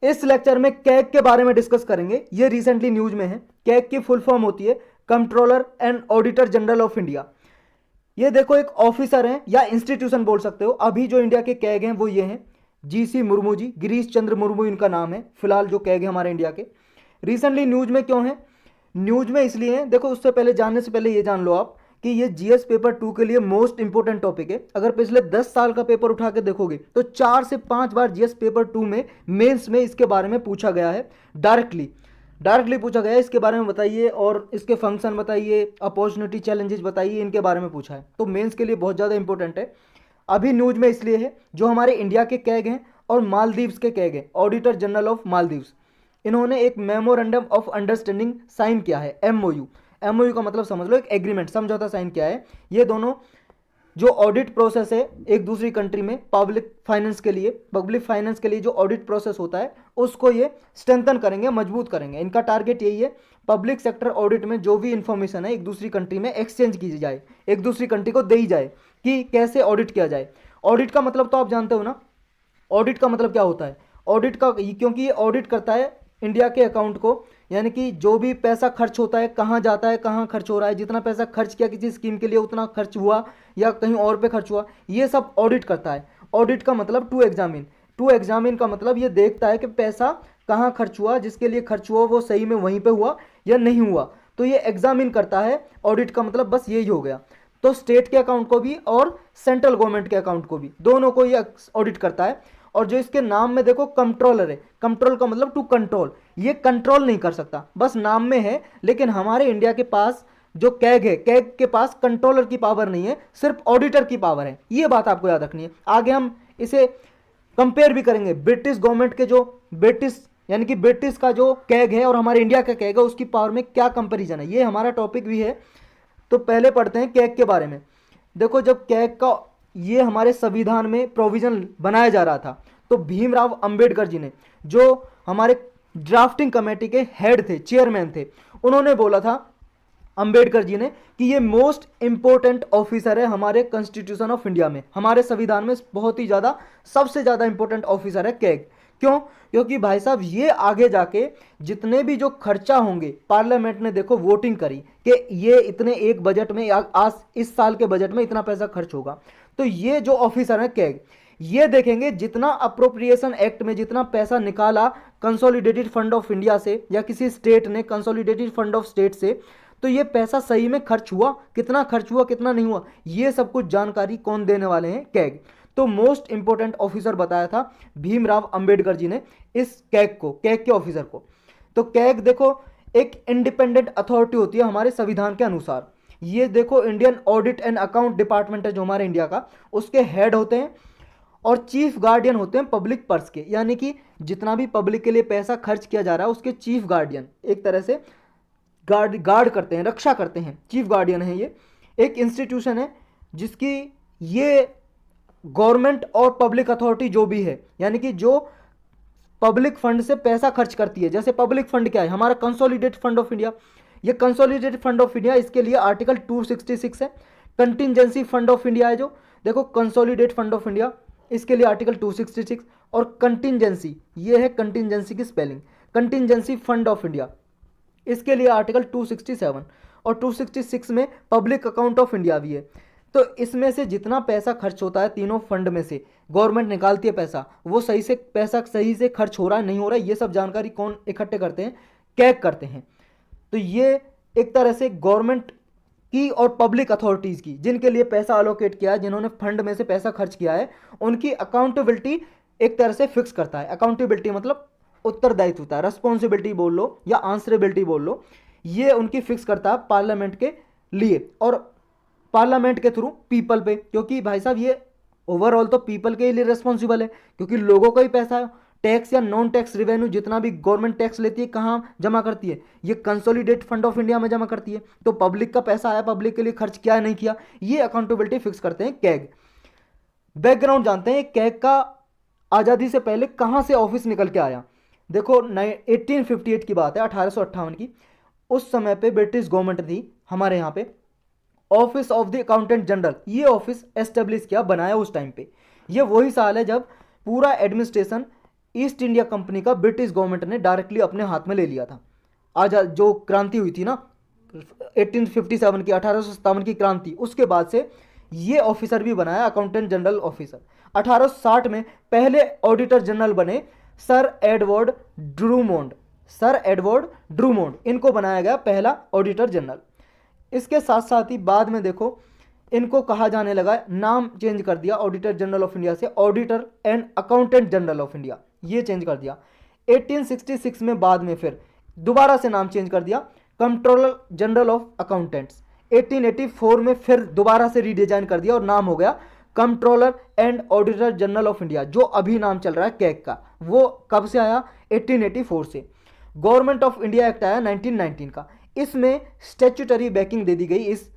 इस लेक्चर में कैग के बारे में डिस्कस करेंगे। ये रिसेंटली न्यूज में है। कैग की फुल फॉर्म होती है controller and auditor general of India. ये देखो एक ऑफिसर है या इंस्टीट्यूशन बोल सकते हो। अभी जो इंडिया के कैग हैं वो ये हैं, जीसी मुर्मू जी, गिरीश चंद्र मुर्मू इनका नाम है फिलहाल जो कैग है हमारे इंडिया के। रिसेंटली न्यूज में क्यों है? न्यूज में इसलिए है, देखो उससे पहले जानने से पहले ये जान लो आप कि ये जीएस पेपर 2 के लिए मोस्ट इंपोर्टेंट टॉपिक है। अगर पिछले 10 साल का पेपर उठा के देखोगे तो 4 से 5 बार जीएस पेपर 2 में मेंस में इसके बारे में पूछा गया है। डायरेक्टली पूछा गया है इसके बारे में बताइए, और इसके फंक्शन बताइए, अपॉर्चुनिटी चैलेंजेस बताइए, इनके बारे में पूछा है। तो मेंस के लिए बहुत ज़्यादा इंपॉर्टेंट है। अभी न्यूज में इसलिए है जो हमारे इंडिया के कैग हैं और मालदीव्स के कैग हैं, ऑडिटर जनरल ऑफ मालदीव्स, इन्होंने एक मेमोरेंडम ऑफ अंडरस्टैंडिंग साइन किया है, एमओयू। एमओयू का मतलब समझ लो एक एग्रीमेंट, समझौता साइन किया है। ये दोनों जो ऑडिट प्रोसेस है एक दूसरी कंट्री में पब्लिक फाइनेंस के लिए जो ऑडिट प्रोसेस होता है उसको ये स्ट्रेंथन करेंगे, मजबूत करेंगे। इनका टारगेट यही है पब्लिक सेक्टर ऑडिट में जो भी इंफॉर्मेशन है एक दूसरी कंट्री में एक्सचेंज की जाए, एक दूसरी कंट्री को दी जाए कि कैसे ऑडिट किया जाए। ऑडिट का मतलब तो आप जानते हो ना, ऑडिट का मतलब क्या होता है? ऑडिट का, क्योंकि ये ऑडिट करता है इंडिया के अकाउंट को, यानी कि जो भी पैसा खर्च होता है कहाँ जाता है, कहाँ खर्च हो रहा है, जितना पैसा खर्च किया किसी स्कीम के लिए उतना खर्च हुआ या कहीं और पे खर्च हुआ, ये सब ऑडिट करता है। ऑडिट का मतलब टू एग्जामिन का मतलब ये देखता है कि पैसा कहाँ खर्च हुआ, जिसके लिए खर्च हुआ वो सही में वहीं पे हुआ या नहीं हुआ, तो ये एग्जामिन करता है। ऑडिट का मतलब बस यही हो गया। तो स्टेट के अकाउंट को भी और सेंट्रल गवर्नमेंट के अकाउंट को भी, दोनों को ये ऑडिट करता है। और जो इसके नाम में देखो कंट्रोलर है, कंट्रोल का मतलब टू कंट्रोल, ये कंट्रोल नहीं कर सकता, बस नाम में है। लेकिन हमारे इंडिया के पास जो कैग है, कैग के पास कंट्रोलर की पावर नहीं है, सिर्फ ऑडिटर की पावर है। ये बात आपको याद रखनी है। आगे हम इसे कंपेयर भी करेंगे ब्रिटिश गवर्नमेंट के, जो ब्रिटिश यानी कि ब्रिटिश का जो कैग है और हमारे इंडिया का कैग है उसकी पावर में क्या कंपेरिजन है, ये हमारा टॉपिक भी है। तो पहले पढ़ते हैं कैग के बारे में। देखो जब कैग का ये हमारे संविधान में प्रोविजन बनाया जा रहा था तो भीमराव अंबेडकर जी ने, जो हमारे ड्राफ्टिंग कमेटी के हेड थे, चेयरमैन थे, उन्होंने बोला था अंबेडकर जी ने कि ये मोस्ट इंपॉर्टेंट ऑफिसर है हमारे कॉन्स्टिट्यूशन ऑफ इंडिया में, हमारे संविधान में बहुत ही ज़्यादा, सबसे ज़्यादा इंपॉर्टेंट ऑफिसर है कैग। क्यों? क्योंकि भाई साहब ये आगे जाके जितने भी जो खर्चा होंगे, पार्लियामेंट ने देखो वोटिंग करी कि ये इतने एक बजट में, आज इस साल के बजट में इतना पैसा खर्च होगा, तो ये जो ऑफिसर है कैग, ये देखेंगे जितना अप्रोप्रिएशन एक्ट में जितना पैसा निकाला कंसोलिडेटेड फंड ऑफ इंडिया से या किसी स्टेट ने कंसोलिडेटेड फंड ऑफ स्टेट से, तो ये पैसा सही में खर्च हुआ, कितना नहीं हुआ, ये सब कुछ जानकारी कौन देने वाले हैं? कैग। तो मोस्ट इंपोर्टेंट ऑफिसर बताया था भीमराव अंबेडकर जी ने इस कैग को, कैग के ऑफिसर को। तो कैग देखो एक इंडिपेंडेंट अथॉरिटी होती है हमारे संविधान के अनुसार। ये देखो Indian audit and account department है जो हमारे इंडिया का, उसके हेड होते हैं और चीफ गार्डियन होते हैं पब्लिक पर्स के, यानी कि जितना भी पब्लिक के लिए पैसा खर्च किया जा रहा है उसके चीफ गार्डियन एक तरह से गार्ड करते हैं, रक्षा करते हैं, चीफ गार्डियन है। ये एक इंस्टीट्यूशन है जिसकी ये गवर्नमेंट और पब्लिक अथॉरिटी जो भी है, यानी कि जो पब्लिक फंड से पैसा खर्च करती है। जैसे पब्लिक फंड क्या है? हमारा कंसोलिडेटेड फंड ऑफ इंडिया। ये कंसोलिडेटेड फंड ऑफ इंडिया, इसके लिए आर्टिकल 266 है। कंटिजेंसी फंड ऑफ इंडिया है जो, देखो कंसोलिडेट फंड ऑफ इंडिया, इसके लिए आर्टिकल 266। और कंटिजेंसी, ये है कंटिजेंसी की spelling, contingency fund of India, इसके लिए आर्टिकल 267। और 266 में पब्लिक अकाउंट ऑफ इंडिया भी है। तो इसमें से जितना पैसा खर्च होता है तीनों फंड में से, गवर्नमेंट निकालती है पैसा, वो सही से पैसा सही से खर्च हो रहा है नहीं हो रहा है, ये सब जानकारी कौन इकट्ठे करते हैं? कैग करते हैं। तो ये एक तरह से गवर्नमेंट की और पब्लिक अथॉरिटीज़ की, जिनके लिए पैसा अलोकेट किया है, जिन्होंने फंड में से पैसा खर्च किया है, उनकी अकाउंटेबिलिटी एक तरह से फिक्स करता है। अकाउंटेबिलिटी मतलब उत्तरदायित्व होता है, रेस्पॉन्सिबिलिटी बोल लो या आंसरेबिलिटी बोल लो, ये उनकी फिक्स करता है पार्लियामेंट के लिए और पार्लियामेंट के थ्रू पीपल पे। क्योंकि भाई साहब ये ओवरऑल तो पीपल के लिए रिस्पॉन्सिबल है, क्योंकि लोगों का ही पैसा है। टैक्स या नॉन टैक्स रेवेन्यू जितना भी गवर्नमेंट टैक्स लेती है कहाँ जमा करती है? ये कंसोलिडेट फंड ऑफ इंडिया में जमा करती है। तो पब्लिक का पैसा आया, पब्लिक के लिए खर्च किया नहीं किया, ये अकाउंटेबिलिटी फिक्स करते हैं कैग। बैकग्राउंड जानते हैं कैग का, आज़ादी से पहले कहाँ से ऑफिस निकल के आया। देखो 1858 की बात है, 1858 की। उस समय पे ब्रिटिश गवर्नमेंट थी हमारे यहाँ पे, office of the accountant general, ये ऑफिस एस्टेब्लिश किया, बनाया उस टाइम पे। ये वही साल है जब पूरा एडमिनिस्ट्रेशन ईस्ट इंडिया कंपनी का ब्रिटिश गवर्नमेंट ने डायरेक्टली अपने हाथ में ले लिया था। आज जो क्रांति हुई थी ना 1857 की, 1857 की क्रांति, उसके बाद से ये ऑफिसर भी बनाया अकाउंटेंट जनरल ऑफिसर। 1860 में पहले ऑडिटर जनरल बने सर एडवर्ड ड्रूमोंड। सर एडवर्ड ड्रूमोंड इनको बनाया गया पहला ऑडिटर जनरल। इसके साथ साथ ही बाद में देखो इनको कहा जाने लगा, नाम चेंज कर दिया ऑडिटर जनरल ऑफ इंडिया से auditor and accountant general of India, ये चेंज कर दिया। 1866 में बाद में फिर दोबारा से नाम चेंज कर दिया कंट्रोलर जनरल ऑफ अकाउंटेंट्स। 1884 में फिर दोबारा से रीडिजाइन कर दिया और नाम हो गया controller and auditor general of India. जो अभी नाम चल रहा है कैग का, वो कब से आया? 1884 से। गवर्नमेंट ऑफ इंडिया एक्ट आया 1919 का। इसमें स्टैट्यूटरी बैकिंग दे दी गई इस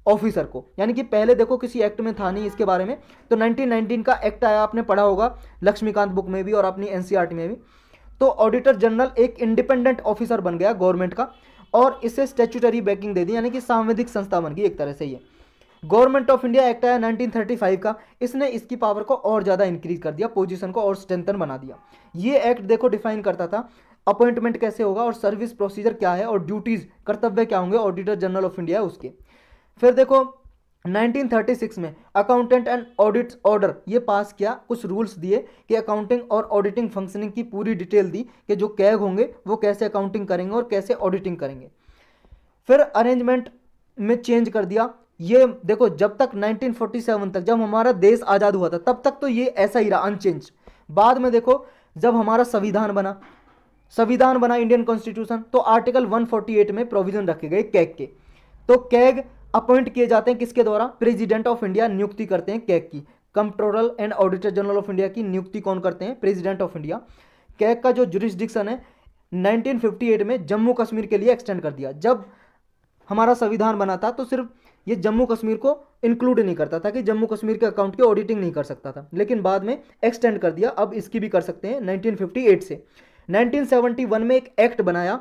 ऑफिसर को, यानी कि पहले देखो किसी एक्ट में था नहीं इसके बारे में, तो 1919 का एक्ट आया, आपने पढ़ा होगा लक्ष्मीकांत बुक में भी और अपनी एनसीईआरटी में भी। तो ऑडिटर जनरल एक इंडिपेंडेंट ऑफिसर बन गया गवर्नमेंट का और इसे स्टैट्यूटरी बैकिंग दे दी, यानी कि सांविधिक संस्था बन गई एक तरह से। ये गवर्नमेंट ऑफ इंडिया एक्ट आया 1935 का। इसने इसकी पावर को और ज़्यादा इंक्रीज कर दिया, पोजीशन को और स्ट्रेंथन बना दिया। ये एक्ट देखो डिफाइन करता था अपॉइंटमेंट कैसे होगा और सर्विस प्रोसीजर क्या है और ड्यूटीज कर्तव्य क्या होंगे ऑडिटर जनरल ऑफ इंडिया उसके। फिर देखो 1936 में अकाउंटेंट एंड ऑडिट ऑर्डर ये पास किया, कुछ रूल्स दिए कि अकाउंटिंग और ऑडिटिंग फंक्शनिंग की पूरी डिटेल दी कि जो कैग होंगे वो कैसे अकाउंटिंग करेंगे और कैसे ऑडिटिंग करेंगे। फिर अरेंजमेंट में चेंज कर दिया। ये देखो जब तक 1947 तक जब हमारा देश आज़ाद हुआ था तब तक तो ये ऐसा ही रहा अनचेंज। बाद में देखो जब हमारा संविधान बना इंडियन कॉन्स्टिट्यूशन, तो आर्टिकल 148 में प्रोविजन रखे गए कैग के। तो कैग अपॉइंट किए जाते हैं किसके द्वारा? प्रेसिडेंट ऑफ इंडिया नियुक्ति करते हैं कैग की। Controller and auditor general of India की नियुक्ति कौन करते हैं? President of India. कैग का जो जुरिस्डिक्शन है 1958 में जम्मू कश्मीर के लिए एक्सटेंड कर दिया। जब हमारा संविधान बना था तो सिर्फ ये जम्मू कश्मीर को इंक्लूड नहीं करता था कि जम्मू कश्मीर के अकाउंट की ऑडिटिंग नहीं कर सकता था, लेकिन बाद में एक्सटेंड कर दिया, अब इसकी भी कर सकते हैं 1958 से। 1971 में एक एक्ट बनाया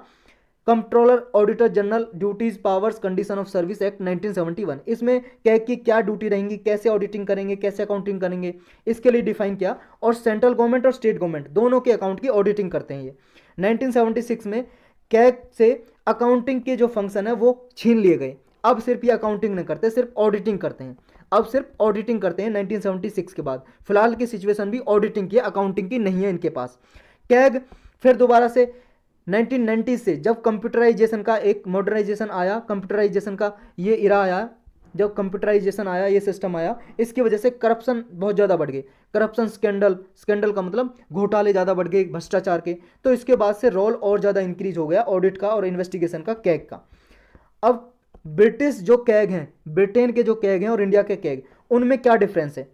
controller auditor general duties powers condition of service act 1971। इसमें कैग की क्या ड्यूटी रहेंगी, कैसे ऑडिटिंग करेंगे, कैसे अकाउंटिंग करेंगे, इसके लिए डिफाइन किया। और सेंट्रल गवर्नमेंट और स्टेट गवर्नमेंट दोनों के अकाउंट की ऑडिटिंग करते हैं ये। 1976 में कैग से अकाउंटिंग के जो फंक्शन है वो छीन लिए गए। अब सिर्फ ये अकाउंटिंग नहीं करते, सिर्फ ऑडिटिंग करते हैं। अब सिर्फ ऑडिटिंग करते हैं 1976 के बाद। फिलहाल की सिचुएशन भी ऑडिटिंग की, अकाउंटिंग की नहीं है इनके पास। कैग फिर दोबारा से 1990 से जब कंप्यूटराइजेशन का एक मॉडर्नाइजेशन आया, कंप्यूटराइजेशन का ये इरा आया, जब कंप्यूटराइजेशन आया, ये सिस्टम आया, इसकी वजह से करप्शन बहुत ज़्यादा बढ़ गई। करप्शन स्कैंडल का मतलब घोटाले ज़्यादा बढ़ गए भ्रष्टाचार के। तो इसके बाद से रोल और ज़्यादा इंक्रीज हो गया ऑडिट का और इन्वेस्टिगेशन का कैग का। अब ब्रिटिश जो कैग हैं, ब्रिटेन के जो कैग हैं और इंडिया के कैग, उनमें क्या डिफरेंस है?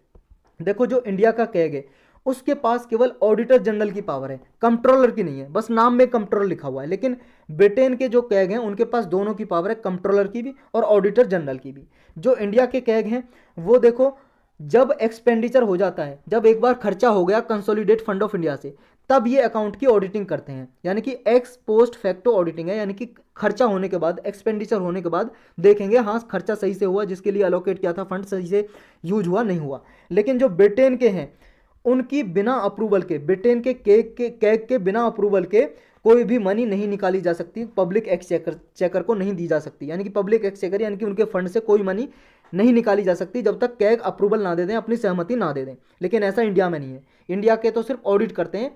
देखो जो इंडिया का कैग है उसके पास केवल ऑडिटर जनरल की पावर है, कंट्रोलर की नहीं है। बस नाम में कंट्रोलर लिखा हुआ है। लेकिन ब्रिटेन के जो कैग हैं उनके पास दोनों की पावर है, कंट्रोलर की भी और ऑडिटर जनरल की भी। जो इंडिया के कैग हैं वो देखो जब एक्सपेंडिचर हो जाता है, जब एक बार खर्चा हो गया कंसोलिडेट फंड ऑफ इंडिया से, तब ये अकाउंट की ऑडिटिंग करते हैं, यानी कि एक्स पोस्ट फैक्टो ऑडिटिंग है। यानी कि खर्चा होने के बाद, एक्सपेंडिचर होने के बाद देखेंगे हाँ खर्चा सही से हुआ, जिसके लिए अलोकेट किया था फंड सही से यूज हुआ नहीं हुआ। लेकिन जो ब्रिटेन के हैं उनकी बिना अप्रूवल के, ब्रिटेन के कैग के बिना अप्रूवल के कोई भी मनी नहीं निकाली जा सकती, पब्लिक एक्सचेकर को नहीं दी जा सकती। यानी कि पब्लिक एक्सचेकर यानी कि उनके फंड से कोई मनी नहीं निकाली जा सकती जब तक कैग अप्रूवल ना दे दें, अपनी सहमति ना दे दें। लेकिन ऐसा इंडिया में नहीं है। इंडिया के तो सिर्फ ऑडिट करते हैं,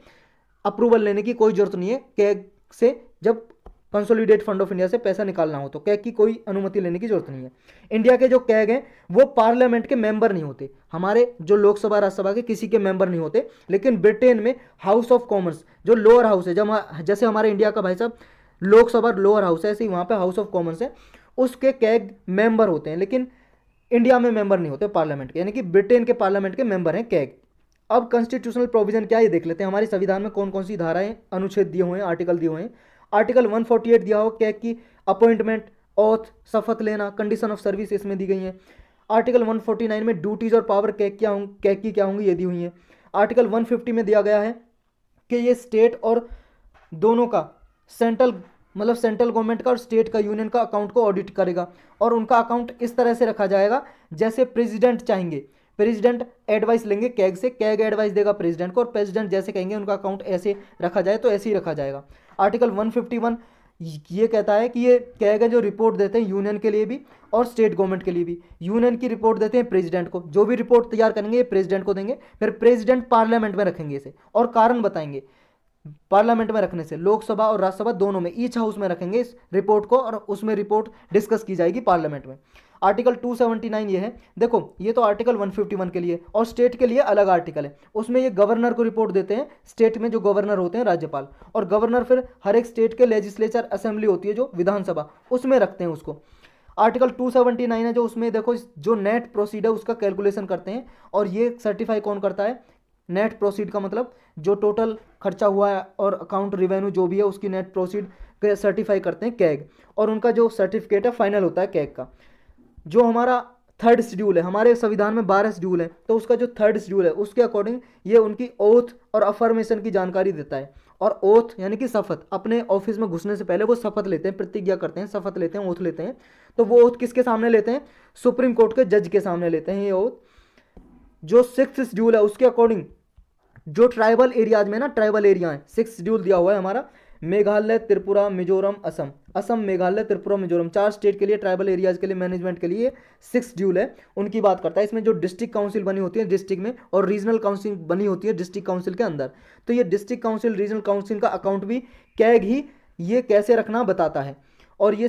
अप्रूवल लेने की कोई जरूरत नहीं है कैग से। जब कंसोलिडेट फंड ऑफ इंडिया से पैसा निकालना हो तो कैग की कोई अनुमति लेने की जरूरत नहीं है। इंडिया के जो कैग हैं वो पार्लियामेंट के मेंबर नहीं होते, हमारे जो लोकसभा राज्यसभा के किसी के मेंबर नहीं होते। लेकिन ब्रिटेन में हाउस ऑफ कॉमन्स जो लोअर हाउस है, जब जैसे हमारे इंडिया का भाई साहब लोकसभा लोअर हाउस है, ऐसे ही वहाँ पे हाउस ऑफ कॉमन्स है, उसके कैग मेंबर होते हैं। लेकिन इंडिया में मेंबर नहीं होते पार्लियामेंट के, यानी कि ब्रिटेन के पार्लियामेंट के मेंबर हैं कैग। अब कॉन्स्टिट्यूशनल प्रोविजन क्या है ये देख लेते हैं। हमारे संविधान में कौन कौन सी धाराएं, अनुच्छेद दिए हुए हैं, आर्टिकल दिए हुए हैं। आर्टिकल 148 दिया हो कैग की अपॉइंटमेंट, ऑथ, शपथ लेना, कंडीशन ऑफ सर्विस इसमें दी गई है। आर्टिकल 149 में ड्यूटीज और पावर कैग की क्या होंगी ये दी हुई है। आर्टिकल 150 में दिया गया है कि ये स्टेट और दोनों का सेंट्रल गवर्नमेंट का और स्टेट का, यूनियन का अकाउंट को ऑडिट करेगा और उनका अकाउंट इस तरह से रखा जाएगा जैसे प्रेसिडेंट चाहेंगे। प्रेसिडेंट एडवाइस लेंगे कैग से, कैग एडवाइस देगा प्रेसिडेंट को, और प्रेसिडेंट जैसे कहेंगे उनका अकाउंट ऐसे रखा जाए तो ऐसे ही रखा जाएगा। आर्टिकल 151 ये कहता है कि ये कैग है जो रिपोर्ट देते हैं यूनियन के लिए भी और स्टेट गवर्नमेंट के लिए भी। यूनियन की रिपोर्ट देते हैं प्रेसिडेंट को, जो भी रिपोर्ट तैयार करेंगे ये प्रेसिडेंट को देंगे, फिर प्रेसिडेंट पार्लियामेंट में रखेंगे इसे और कारण बताएंगे। पार्लियामेंट में रखने से लोकसभा और राज्यसभा दोनों में, ईच हाउस में रखेंगे इस रिपोर्ट को और उसमें रिपोर्ट डिस्कस की जाएगी पार्लियामेंट में। आर्टिकल 279 ये है, देखो ये तो आर्टिकल 151 के लिए, और स्टेट के लिए अलग आर्टिकल है, उसमें ये गवर्नर को रिपोर्ट देते हैं, स्टेट में जो गवर्नर होते हैं राज्यपाल, और गवर्नर फिर हर एक स्टेट के लेजिस्लेचर असेंबली होती है जो विधानसभा, उसमें रखते हैं उसको। आर्टिकल 279 है जो उसमें देखो जो नेट प्रोसीड है उसका कैलकुलेशन करते हैं, और ये सर्टिफाई कौन करता है, नेट प्रोसीड का मतलब जो टोटल खर्चा हुआ है और अकाउंट रिवेन्यू जो भी है उसकी नेट प्रोसीड सर्टिफाई करते हैं कैग, और उनका जो सर्टिफिकेट है फाइनल होता है कैग का। जो हमारा थर्ड शेड्यूल है, हमारे संविधान में 12 शेड्यूल है, तो उसका जो थर्ड शेड्यूल है उसके अकॉर्डिंग ये उनकी ओथ और अफर्मेशन की जानकारी देता है। और ओथ यानी कि शपथ, अपने ऑफिस में घुसने से पहले वो शपथ लेते हैं, प्रतिज्ञा करते हैं, शपथ लेते हैं, ओथ लेते हैं। तो वो ओथ किसके सामने लेते हैं, सुप्रीम कोर्ट के जज के सामने लेते हैं ये ओथ। जो सिक्स्थ शेड्यूल है उसके अकॉर्डिंग जो ट्राइबल एरियाज में ना, ट्राइबल एरिया है, सिक्स शेड्यूल दिया हुआ है हमारा, मेघालय, त्रिपुरा, मिजोरम, असम, असम, मेघालय, त्रिपुरा, मिजोरम, 4 स्टेट के लिए, ट्राइबल एरियाज के लिए मैनेजमेंट के लिए सिक्स शेड्यूल है, उनकी बात करता है। इसमें जो डिस्ट्रिक्ट काउंसिल बनी होती है डिस्ट्रिक्ट में, और रीजनल काउंसिल बनी होती है डिस्ट्रिक्ट काउंसिल के अंदर, तो ये डिस्ट्रिक्ट काउंसिल, रीजनल काउंसिल का अकाउंट भी कैग ही ये कैसे रखना बताता है। और ये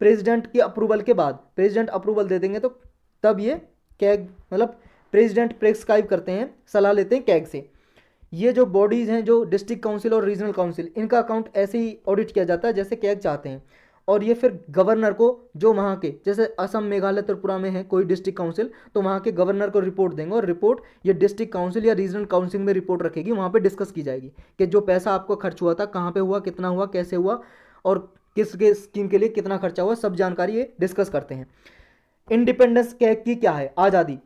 प्रेसिडेंट के अप्रूवल के बाद, प्रेसिडेंट अप्रूवल दे देंगे तो तब ये कैग मतलब प्रेसिडेंट प्रेस्क्राइब करते हैं, सलाह लेते हैं कैग से। ये जो बॉडीज़ हैं जो डिस्ट्रिक्ट काउंसिल और रीजनल काउंसिल, इनका अकाउंट ऐसे ही ऑडिट किया जाता है जैसे कैग चाहते हैं। और ये फिर गवर्नर को, जो वहाँ के जैसे असम, मेघालय, त्रिपुरा में है कोई डिस्ट्रिक्ट काउंसिल, तो वहाँ के गवर्नर को रिपोर्ट देंगे, और रिपोर्ट ये डिस्ट्रिक्ट काउंसिल या रीजनल काउंसिल में रिपोर्ट रखेगी, वहाँ पे डिस्कस की जाएगी कि जो पैसा आपको खर्च हुआ था कहाँ पे हुआ, कितना हुआ, कैसे हुआ, और किस के स्कीम के लिए कितना खर्चा हुआ, सब जानकारी ये डिस्कस करते हैं। इंडिपेंडेंस कैग की क्या है, आज़ादी,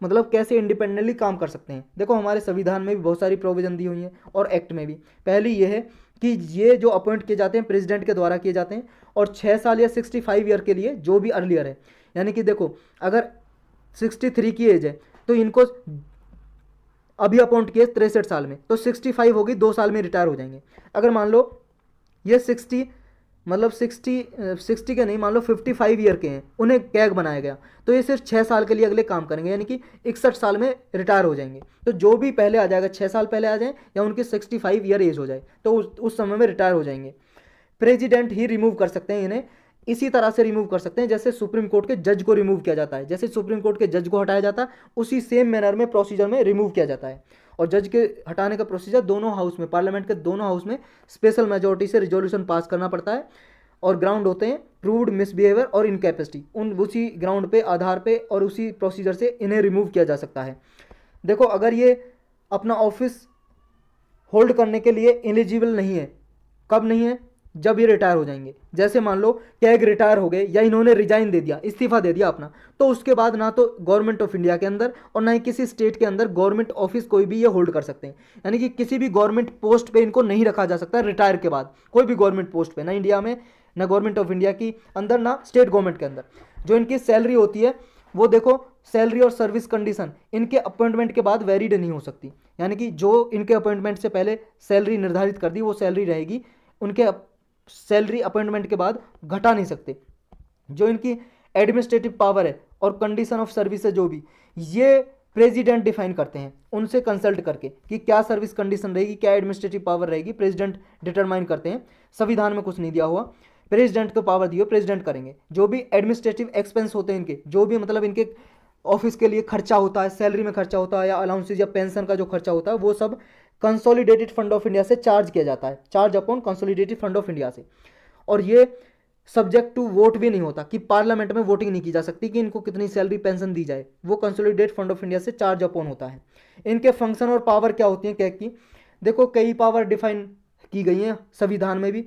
मतलब कैसे इंडिपेंडेंटली काम कर सकते हैं। देखो हमारे संविधान में भी बहुत सारी प्रोविजन दी हुई हैं और एक्ट में भी। पहली ये है कि ये जो अपॉइंट किए जाते हैं प्रेसिडेंट के द्वारा किए जाते हैं, और 6 साल या 65 ईयर के लिए जो भी अर्लियर है, यानी कि देखो अगर 63 की एज है तो इनको अभी अपॉइंट किए 63 साल में, तो 65 होगी, 2 साल में रिटायर हो जाएंगे। अगर मान लो ये 60 मतलब 60 के नहीं, मान लो 55 ईयर के हैं, उन्हें कैग बनाया गया, तो ये सिर्फ 6 साल के लिए अगले काम करेंगे, यानी कि 61 साल में रिटायर हो जाएंगे। तो जो भी पहले आ जाएगा, 6 साल पहले आ जाए या उनकी 65 ईयर एज हो जाए, तो उस समय में रिटायर हो जाएंगे। प्रेसिडेंट ही रिमूव कर सकते हैं इन्हें, इसी तरह से रिमूव कर सकते हैं जैसे सुप्रीम कोर्ट के जज को रिमूव किया जाता है, जैसे सुप्रीम कोर्ट के जज को हटाया जाता है उसी सेम मैनर में प्रोसीजर में रिमूव किया जाता है। और जज के हटाने का प्रोसीजर दोनों हाउस में, पार्लियामेंट के दोनों हाउस में स्पेशल मेजोरिटी से रिजोल्यूशन पास करना पड़ता है, और ग्राउंड होते हैं प्रूव्ड मिसबिहेवियर और इनकैपेसिटी, उसी ग्राउंड पे, आधार पे और उसी प्रोसीजर से इन्हें रिमूव किया जा सकता है। देखो अगर ये अपना ऑफिस होल्ड करने के लिए एलिजिबल नहीं है, कब नहीं है, जब ये रिटायर हो जाएंगे। जैसे मान लो कैग रिटायर हो गए या इन्होंने रिजाइन दे दिया, इस्तीफा दे दिया अपना, तो उसके बाद ना तो गवर्नमेंट ऑफ इंडिया के अंदर और ना ही किसी स्टेट के अंदर गवर्नमेंट ऑफिस कोई भी ये होल्ड कर सकते हैं। यानी कि किसी भी गवर्नमेंट पोस्ट पे इनको नहीं रखा जा सकता रिटायर के बाद, कोई भी गवर्नमेंट पोस्ट पे, ना इंडिया में, ना गवर्नमेंट ऑफ इंडिया की अंदर, ना स्टेट गवर्नमेंट के अंदर। जो इनकी सैलरी होती है वो देखो, सैलरी और सर्विस कंडीशन इनके अपॉइंटमेंट के बाद वेरीड नहीं हो सकती, यानी कि जो इनके अपॉइंटमेंट से पहले सैलरी निर्धारित कर दी वो सैलरी रहेगी, उनके सैलरी अपॉइंटमेंट के बाद घटा नहीं सकते। जो इनकी एडमिनिस्ट्रेटिव पावर है और कंडीशन ऑफ सर्विस है जो भी, ये प्रेसिडेंट डिफाइन करते हैं उनसे कंसल्ट करके कि क्या सर्विस कंडीशन रहेगी, क्या एडमिनिस्ट्रेटिव पावर रहेगी, प्रेसिडेंट डिटरमाइन करते हैं। संविधान में कुछ नहीं दिया हुआ, प्रेसिडेंट को पावर दी हो, प्रेसिडेंट करेंगे। जो भी एडमिनिस्ट्रेटिव एक्सपेंस होते हैं इनके, जो भी मतलब इनके ऑफिस के लिए खर्चा होता है, सैलरी में खर्चा होता है या अलाउंसेज या पेंशन का जो खर्चा होता है, वो सब कंसोलिडेटेड फंड ऑफ इंडिया से चार्ज किया जाता है, charge upon consolidated fund of India से। और ये सब्जेक्ट टू वोट भी नहीं होता, कि पार्लियामेंट में वोटिंग नहीं की जा सकती कि इनको कितनी सैलरी पेंशन दी जाए, वो कंसोलिडेटेड फंड ऑफ इंडिया से चार्ज अपॉन होता है। इनके फंक्शन और पावर क्या होती है कैग की, देखो कई पावर डिफाइन की गई हैं संविधान में भी,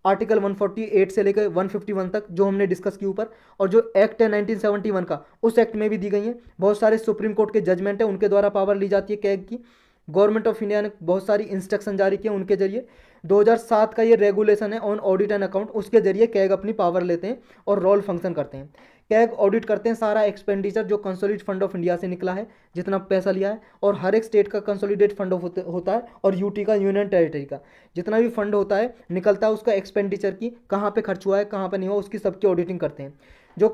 आर्टिकल 148 से लेकर 151 तक जो हमने डिस्कस की ऊपर, और जो एक्ट है 1971 का, उस एक्ट में भी दी गई हैं। बहुत सारे सुप्रीम कोर्ट के जजमेंट है, उनके द्वारा पावर ली जाती है कैग की। गवर्नमेंट ऑफ इंडिया ने बहुत सारी इंस्ट्रक्शन जारी किए उनके जरिए। 2007 का ये रेगुलेशन है ऑन ऑडिट एंड अकाउंट, उसके जरिए कैग अपनी पावर लेते हैं और रोल फंक्शन करते हैं। कैग ऑडिट करते हैं सारा एक्सपेंडिचर जो कंसोलिडेटेड फंड ऑफ इंडिया से निकला है, जितना पैसा लिया है, और हर एक स्टेट का कंसोलिडेटेड फंड होता है, और यूटी का, यूनियन टेरिटरी का जितना भी फंड होता है निकलता है, उसका एक्सपेंडिचर की कहाँ पे खर्च हुआ है कहाँ पे नहीं हुआ उसकी सबकी ऑडिटिंग करते हैं। जो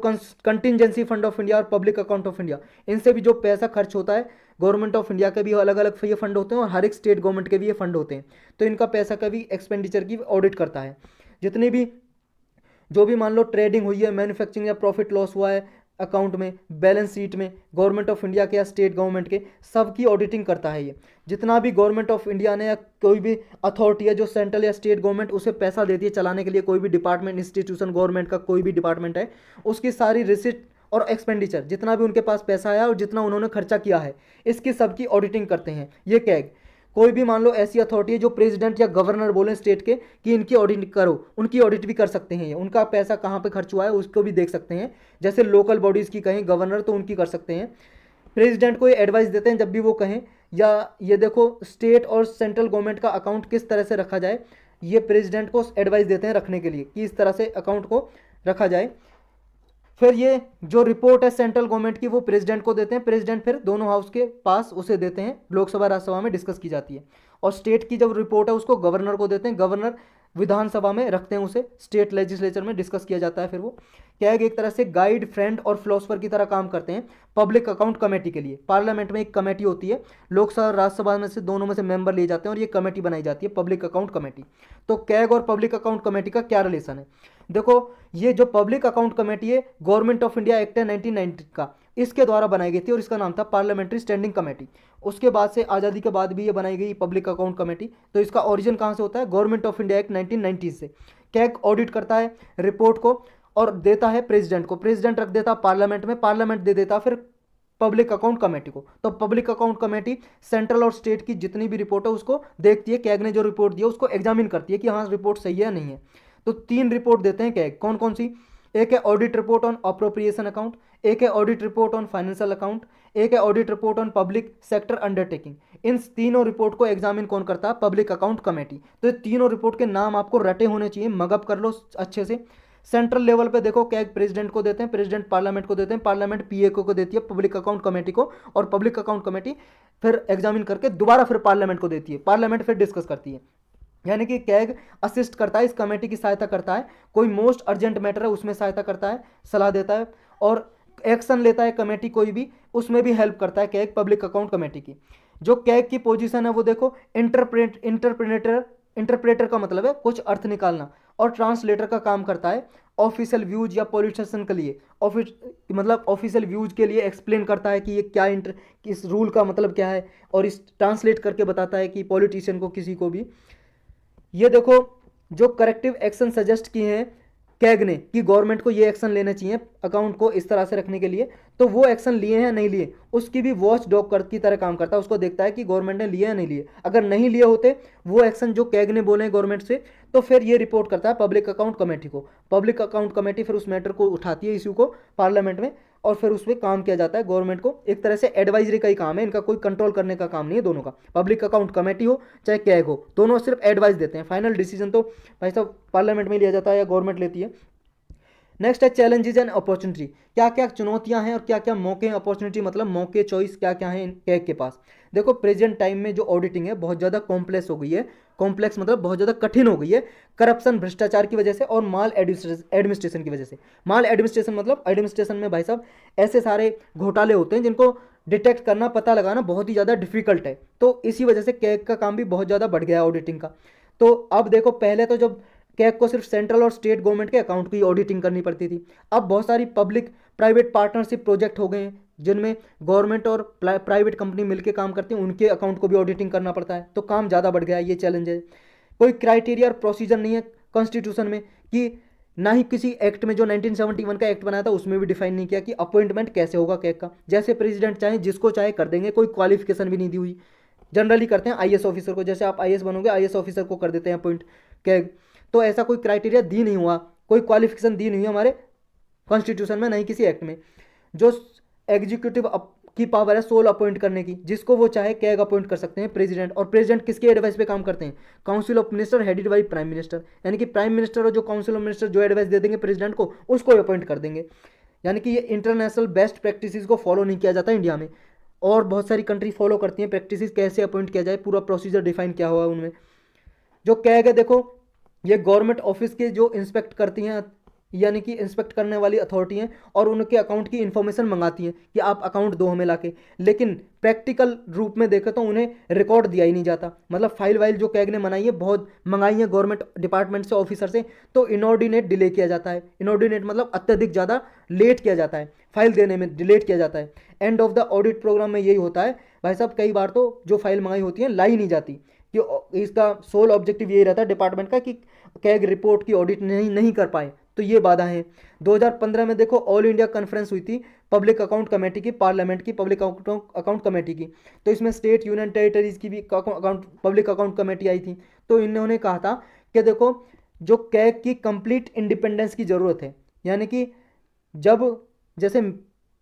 कंटिजेंसी फंड ऑफ इंडिया और पब्लिक अकाउंट ऑफ इंडिया, इनसे भी जो पैसा खर्च होता है, गवर्नमेंट ऑफ इंडिया के भी अलग अलग ये फंड होते हैं और हर एक स्टेट गवर्नमेंट के भी ये फंड होते हैं, तो इनका पैसा का भी एक्सपेंडिचर की ऑडिट करता है। जितनी भी जो भी मान लो ट्रेडिंग हुई है, मैन्युफैक्चरिंग या प्रॉफिट लॉस हुआ है अकाउंट में, बैलेंस शीट में, गवर्नमेंट ऑफ इंडिया के या स्टेट गवर्नमेंट के, सबकी ऑडिटिंग करता है ये। जितना भी गवर्नमेंट ऑफ इंडिया ने या कोई भी अथॉरिटी है जो सेंट्रल या स्टेट गवर्नमेंट उसे पैसा देती है चलाने के लिए, कोई भी डिपार्टमेंट, इंस्टीट्यूशन, गवर्नमेंट का कोई भी डिपार्टमेंट है, उसकी सारी रिसिप्ट और एक्सपेंडिचर जितना भी उनके पास पैसा आया और जितना उन्होंने खर्चा किया है, इसकी सबकी ऑडिटिंग करते हैं ये कैग। कोई भी मान लो ऐसी अथॉरिटी है जो प्रेसिडेंट या गवर्नर बोले स्टेट के कि इनकी ऑडिट करो, उनकी ऑडिट भी कर सकते हैं ये, उनका पैसा कहाँ पे खर्च हुआ है उसको भी देख सकते हैं। जैसे लोकल बॉडीज़ की कहें गवर्नर तो उनकी कर सकते हैं। प्रेसिडेंट को ये एडवाइस देते हैं जब भी वो कहें, या ये देखो स्टेट और सेंट्रल गवर्नमेंट का अकाउंट किस तरह से रखा जाए, ये प्रेसिडेंट को एडवाइस देते हैं रखने के लिए कि इस तरह से अकाउंट को रखा जाए। फिर ये जो रिपोर्ट है सेंट्रल गवर्नमेंट की वो प्रेसिडेंट को देते हैं, प्रेसिडेंट फिर दोनों हाउस के पास उसे देते हैं, लोकसभा राज्यसभा में डिस्कस की जाती है। और स्टेट की जब रिपोर्ट है उसको गवर्नर को देते हैं, गवर्नर विधानसभा में रखते हैं, उसे स्टेट लेजिस्लेचर में डिस्कस किया जाता है। फिर वो कैग एक तरह से गाइड, फ्रेंड और फिलोसफर की तरह काम करते हैं पब्लिक अकाउंट कमेटी के लिए। पार्लियामेंट में एक कमेटी होती है, लोकसभा और राज्यसभा में से दोनों में से मेंबर लिए जाते हैं और ये कमेटी बनाई जाती है पब्लिक अकाउंट कमेटी। तो कैग और पब्लिक अकाउंट कमेटी का क्या रिलेशन है, देखो ये जो पब्लिक अकाउंट कमेटी है गवर्नमेंट ऑफ इंडिया एक्ट है 1990 का, इसके द्वारा बनाई गई थी और इसका नाम था पार्लियामेंट्री स्टैंडिंग कमेटी। उसके बाद से आज़ादी के बाद भी ये बनाई गई पब्लिक अकाउंट कमेटी। तो इसका ओरिजिन कहाँ से होता है, गवर्नमेंट ऑफ इंडिया एक्ट 1990 से। कैग ऑडिट करता है रिपोर्ट को और देता है प्रेसिडेंट को, प्रेसिडेंट रख देता पार्लियामेंट में, पार्लियामेंट दे देता फिर पब्लिक अकाउंट कमेटी को। तो पब्लिक अकाउंट कमेटी सेंट्रल और स्टेट की जितनी भी रिपोर्ट है उसको देखती है, कैग ने जो रिपोर्ट दिया उसको एग्जामिन करती है कि हाँ रिपोर्ट सही है या नहीं है। तो 3 रिपोर्ट देते हैं कैग, कौन कौन सी, एक है audit report on appropriation account, एक है audit report on financial account, एक है audit report on public sector undertaking. इन तीनों रिपोर्ट को एग्जामिन कौन करता है, पब्लिक अकाउंट कमेटी। तो ये तीनों रिपोर्ट के नाम आपको रटे होने चाहिए, मगअप कर लो अच्छे से। सेंट्रल लेवल पे देखो कैग प्रेसिडेंट को देते हैं, प्रेसिडेंट पार्लियामेंट को देते हैं, पार्लियामेंट पीएको को देती है पब्लिक अकाउंट कमेटी को, और पब्लिक अकाउंट कमेटी फिर एग्जामिन करके दोबारा फिर पार्लियामेंट को देती है, पार्लियामेंट फिर डिस्कस करती है। यानी कि कैग असिस्ट करता है, इस कमेटी की सहायता करता है, कोई मोस्ट अर्जेंट मैटर है उसमें सहायता करता है, सलाह देता है, और एक्शन लेता है कमेटी कोई भी, उसमें भी हेल्प करता है कैग पब्लिक अकाउंट कमेटी की। जो कैग की पोजीशन है वो देखो इंटरप्रेटर का मतलब है कुछ अर्थ निकालना, और ट्रांसलेटर का काम करता है ऑफिशियल व्यूज या पॉलिटिशियन के लिए, मतलब ऑफिशियल व्यूज के लिए एक्सप्लेन करता है कि ये क्या इस रूल का मतलब क्या है, और इस ट्रांसलेट करके बताता है कि पॉलिटिशियन को किसी को भी। ये देखो जो करेक्टिव एक्शन सजेस्ट किए हैं कैग ने कि गवर्नमेंट को ये एक्शन लेना चाहिए अकाउंट को इस तरह से रखने के लिए, तो वो एक्शन लिए हैं नहीं लिए, उसकी भी वॉच डॉग की तरह काम करता है, उसको देखता है कि गवर्नमेंट ने लिए या नहीं लिए। अगर नहीं लिए होते वो एक्शन जो कैग ने बोले गवर्नमेंट से, तो फिर ये रिपोर्ट करता है पब्लिक अकाउंट कमेटी को, पब्लिक अकाउंट कमेटी फिर उस मैटर को उठाती है इश्यू को पार्लियामेंट में, और फिर उस पर काम किया जाता है गवर्नमेंट को। एक तरह से एडवाइजरी का ही काम है, इनका कोई कंट्रोल करने का काम नहीं है दोनों का, पब्लिक अकाउंट कमेटी हो चाहे कैग हो, दोनों सिर्फ एडवाइस देते हैं, फाइनल डिसीजन तो भाई साहब पार्लियामेंट में लिया जाता है या गवर्नमेंट लेती है। नेक्स्ट है चैलेंजेस एंड अपॉर्चुनिटी, क्या क्या चुनौतियां हैं और क्या क्या मौके हैं, अपॉर्चुनिटी मतलब मौके, चॉइस क्या क्या हैं कैग के पास। देखो प्रेजेंट टाइम में जो ऑडिटिंग है बहुत ज़्यादा कॉम्प्लेक्स हो गई है, कॉम्प्लेक्स मतलब बहुत ज़्यादा कठिन हो गई है, करप्शन भ्रष्टाचार की वजह से और माल एडमिनिस्ट्रेशन की वजह से। माल एडमिनिस्ट्रेशन मतलब एडमिनिस्ट्रेशन में भाई साहब ऐसे सारे घोटाले होते हैं जिनको डिटेक्ट करना, पता लगाना बहुत ही ज़्यादा डिफिकल्ट है, तो इसी वजह से कैग का काम भी बहुत ज़्यादा बढ़ गया है ऑडिटिंग का। तो अब देखो पहले तो जब कैग को सिर्फ सेंट्रल और स्टेट गवर्नमेंट के अकाउंट की ऑडिटिंग करनी पड़ती थी, अब बहुत सारी पब्लिक प्राइवेट पार्टनरशिप प्रोजेक्ट हो गए हैं जिनमें गवर्नमेंट और प्राइवेट कंपनी मिलकर काम करती हैं, उनके अकाउंट को भी ऑडिटिंग करना पड़ता है, तो काम ज़्यादा बढ़ गया है, ये चैलेंज है। कोई क्राइटेरिया और प्रोसीजर नहीं है कॉन्स्टिट्यूशन में, कि ना ही किसी एक्ट में जो 1971 का एक्ट बनाया था उसमें भी डिफाइन नहीं किया कि अपॉइंटमेंट कैसे होगा कैग का, जैसे प्रेसिडेंट चाहे जिसको चाहे कर देंगे, कोई क्वालिफिकेशन भी नहीं दी हुई। जनरली करते हैं आईएएस ऑफिसर को, जैसे आप आईएएस बनोगे आईएएस ऑफिसर को कर देते हैं अपॉइंट कैग, तो ऐसा कोई क्राइटेरिया दी नहीं हुआ, कोई क्वालिफिकेशन दी नहीं हुई हमारे कॉन्स्टिट्यूशन में, नहीं किसी एक्ट में। जो एग्जीक्यूटिव की पावर है सोल अपॉइंट करने की, जिसको वो चाहे कैग अपॉइंट कर सकते हैं प्रेसिडेंट, और प्रेसिडेंट किसके एडवाइस पे काम करते हैं, council of minister headed by prime minister, यानी कि प्राइम मिनिस्टर और जो काउंसिल ऑफ मिनिस्टर जो एडवाइस दे देंगे प्रेसिडेंट को उसको अपॉइंट कर देंगे। यानी कि ये इंटरनेशनल बेस्ट प्रैक्टिसेस को फॉलो नहीं किया जाता इंडिया में, और बहुत सारी कंट्री फॉलो करती हैं प्रैक्टिसेस, कैसे अपॉइंट किया जाए, पूरा प्रोसीजर डिफाइन किया हुआ है उनमें। जो कैग है देखो, ये गवर्नमेंट ऑफिस के जो इंस्पेक्ट करती हैं, यानी कि इंस्पेक्ट करने वाली अथॉरिटी हैं, और उनके अकाउंट की इन्फॉर्मेशन मंगाती हैं कि आप अकाउंट दो हमें लाके। लेकिन प्रैक्टिकल रूप में देखें तो उन्हें रिकॉर्ड दिया ही नहीं जाता। मतलब फाइल वाइल जो कैग ने बनाई है, बहुत मंगाई है गवर्नमेंट डिपार्टमेंट से, ऑफिसर से, तो इनऑर्डिनेट डिले किया जाता है। इनऑर्डिनेट मतलब अत्यधिक ज़्यादा लेट किया जाता है, फाइल देने में डिलेट किया जाता है। End of the audit programme में यही होता है भाई साहब, कई बार तो जो फाइल मंगाई होती है लाई नहीं जाती, कि इसका सोल ऑब्जेक्टिव यही रहता है डिपार्टमेंट का कि कैग रिपोर्ट की ऑडिट नहीं कर पाए, तो ये बाधा है। 2015 में देखो ऑल इंडिया कॉन्फ्रेंस हुई थी पब्लिक अकाउंट कमेटी की, पार्लियामेंट की पब्लिक अकाउंट कमेटी की, तो इसमें स्टेट यूनियन टेरिटरीज की भी अकाउंट पब्लिक अकाउंट कमेटी आई थी। तो इन्होंने कहा था कि देखो जो कैग की कंप्लीट इंडिपेंडेंस की ज़रूरत है, यानी कि जब जैसे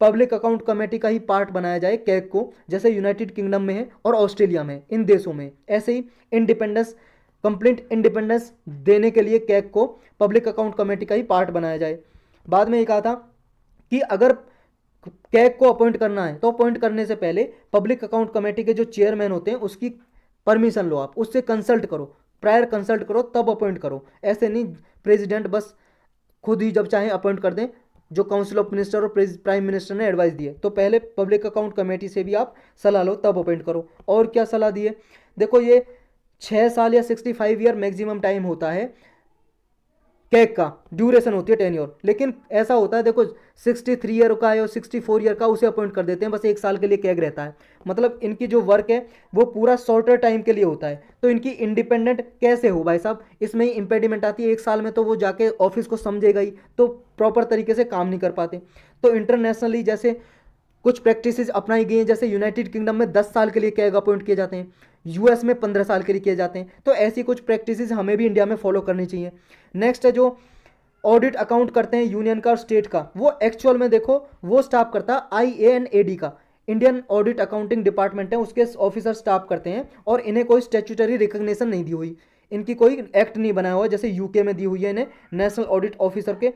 पब्लिक अकाउंट कमेटी का ही पार्ट बनाया जाए कैग को, जैसे यूनाइटेड किंगडम में है और ऑस्ट्रेलिया में, इन देशों में, ऐसे ही इंडिपेंडेंस, कंप्लीट इंडिपेंडेंस देने के लिए कैग को पब्लिक अकाउंट कमेटी का ही पार्ट बनाया जाए। बाद में ये कहा था कि अगर कैग को अपॉइंट करना है तो अपॉइंट करने से पहले पब्लिक अकाउंट कमेटी के जो चेयरमैन होते हैं उसकी परमिशन लो, आप उससे कंसल्ट करो, प्रायर कंसल्ट करो, तब अपॉइंट करो। ऐसे नहीं प्रेसिडेंट बस खुद ही जब चाहे अपॉइंट कर दें, जो काउंसिल ऑफ मिनिस्टर और प्राइम मिनिस्टर ने एडवाइस दिए, तो पहले पब्लिक अकाउंट कमेटी से भी आप सलाह लो तब अपॉइंट करो। और क्या सलाह दी है देखो, ये 6 साल या 65 ईयर मैक्सिमम टाइम होता है कैग का, ड्यूरेशन होती है टेन्योर। लेकिन ऐसा होता है देखो 63 ईयर का है और 64 ईयर का, उसे अपॉइंट कर देते हैं, बस 1 साल के लिए कैग रहता है। मतलब इनकी जो वर्क है वो पूरा शॉर्टर टाइम के लिए होता है। तो इनकी इंडिपेंडेंट कैसे हो भाई साहब, इसमें ही इंपेडिमेंट आती है। 1 साल में तो वो जाके ऑफिस को समझेगा ही, तो प्रॉपर तरीके से काम नहीं कर पाते। तो इंटरनेशनली जैसे कुछ प्रैक्टिसेस अपनाई गई हैं, जैसे यूनाइटेड किंगडम में 10 साल के लिए कैग अपॉइंट किए जाते हैं, यूएस में 15 साल के लिए किए जाते हैं। तो ऐसी कुछ प्रैक्टिसेस हमें भी इंडिया में फॉलो करनी चाहिए। नेक्स्ट है जो ऑडिट अकाउंट करते हैं यूनियन का और स्टेट का, वो एक्चुअल में देखो वो स्टाफ करता है IANAD का, इंडियन ऑडिट अकाउंटिंग डिपार्टमेंट है, उसके ऑफिसर स्टाफ करते हैं, और इन्हें कोई स्टैट्यूटरी रिकग्निशन नहीं दी हुई, इनकी कोई एक्ट नहीं बनाया हुआ, जैसे यूके में दी हुई है इन्हें नेशनल ऑडिट ऑफिसर के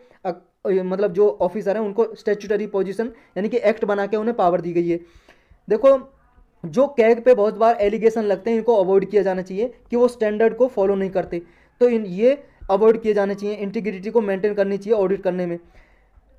मतलब जो ऑफिसर हैं उनको स्टैट्यूटरी पोजीशन यानी कि एक्ट बना के उन्हें पावर दी गई है। देखो जो कैग पे बहुत बार एलिगेशन लगते हैं, इनको अवॉइड किया जाना चाहिए कि वो स्टैंडर्ड को फॉलो नहीं करते, तो ये अवॉइड किए जाने चाहिए, इंटीग्रिटी को मेंटेन करनी चाहिए ऑडिट करने में।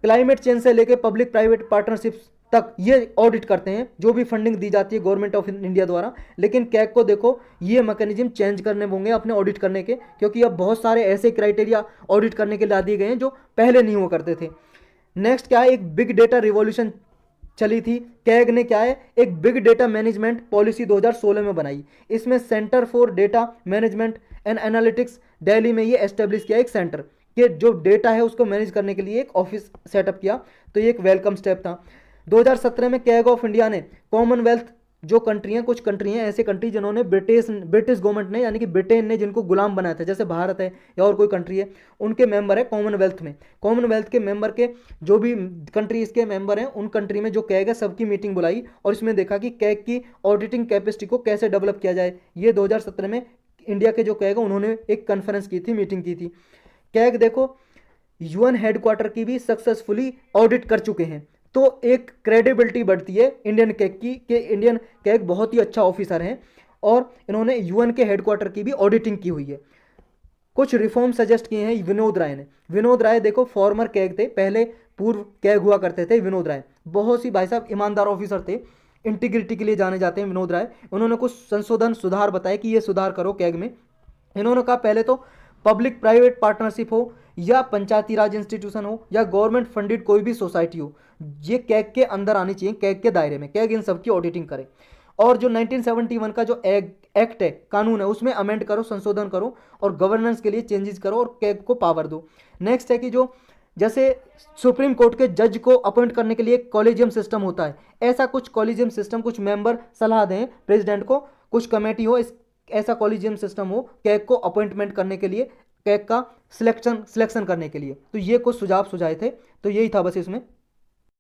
क्लाइमेट चेंज से लेकर पब्लिक प्राइवेट पार्टनरशिप्स तक ये ऑडिट करते हैं, जो भी फंडिंग दी जाती है गवर्नमेंट ऑफ इंडिया द्वारा। लेकिन कैग को देखो ये मैकेनिज्म चेंज करने होंगे अपने ऑडिट करने के, क्योंकि अब बहुत सारे ऐसे क्राइटेरिया ऑडिट करने के ला दिए गए हैं जो पहले नहीं हुआ करते थे। नेक्स्ट क्या है, एक बिग डेटा रिवॉल्यूशन चली थी, कैग ने क्या है एक बिग डेटा मैनेजमेंट पॉलिसी 2016 में बनाई। इसमें centre for data management and analytics Delhi में ये एस्टेब्लिश किया एक सेंटर, कि जो डेटा है उसको मैनेज करने के लिए एक ऑफिस सेटअप किया, तो ये एक वेलकम स्टेप था। 2017 में कैग ऑफ इंडिया ने कॉमनवेल्थ जो कंट्री हैं, कुछ कंट्री हैं ऐसे कंट्री जिन्होंने ब्रिटिश गवर्नमेंट ने यानी कि ब्रिटेन ने जिनको गुलाम बनाया था, जैसे भारत है या और कोई कंट्री है, उनके मेंबर है कॉमनवेल्थ में। कॉमनवेल्थ के मेंबर के जो भी कंट्री इसके मेंबर हैं, उन कंट्री में जो कैग है सबकी मीटिंग बुलाई, और इसमें देखा कि कैग की ऑडिटिंग कैपेसिटी को कैसे डेवलप किया जाए। ये 2017 में इंडिया के जो कैग है उन्होंने एक कॉन्फ्रेंस की थी, मीटिंग की थी। कैग देखो यूएन हेडक्वार्टर की भी सक्सेसफुली ऑडिट कर चुके हैं, तो एक क्रेडिबिलिटी बढ़ती है इंडियन कैग की कि इंडियन कैग बहुत ही अच्छा ऑफिसर हैं, और इन्होंने यूएन के हेडक्वार्टर की भी ऑडिटिंग की हुई है। कुछ रिफॉर्म सजेस्ट किए हैं विनोद राय ने। विनोद राय देखो फॉर्मर कैग थे, पहले पूर्व कैग हुआ करते थे विनोद राय, बहुत सी भाई साहब ईमानदार ऑफिसर थे, इंटीग्रिटी के लिए जाने जाते हैं विनोद राय। उन्होंने कुछ संशोधन सुधार बताए कि ये सुधार करो कैग में। इन्होंने कहा पहले तो पब्लिक प्राइवेट पार्टनरशिप हो या पंचायती राज इंस्टीट्यूशन हो या गवर्नमेंट फंडेड कोई भी सोसाइटी हो, ये कैग के अंदर आनी चाहिए, कैग के दायरे में, कैग इन सब की ऑडिटिंग करे। और जो 1971 का जो एक्ट है, कानून है, उसमें अमेंड करो, संशोधन करो और गवर्नेंस के लिए चेंजेस करो और कैग को पावर दो। नेक्स्ट है कि जो जैसे सुप्रीम कोर्ट के जज को अपॉइंट करने के लिए कॉलेजियम सिस्टम होता है, ऐसा कुछ कॉलेजियम सिस्टम, कुछ मेंबर सलाह दें प्रेसिडेंट को, कुछ कमेटी हो, इस ऐसा कॉलेजियम सिस्टम हो कैग को अपॉइंटमेंट करने के लिए, कैग का सिलेक्शन करने के लिए। तो ये कुछ सुझाव सुझाए थे, तो यही था बस इसमें।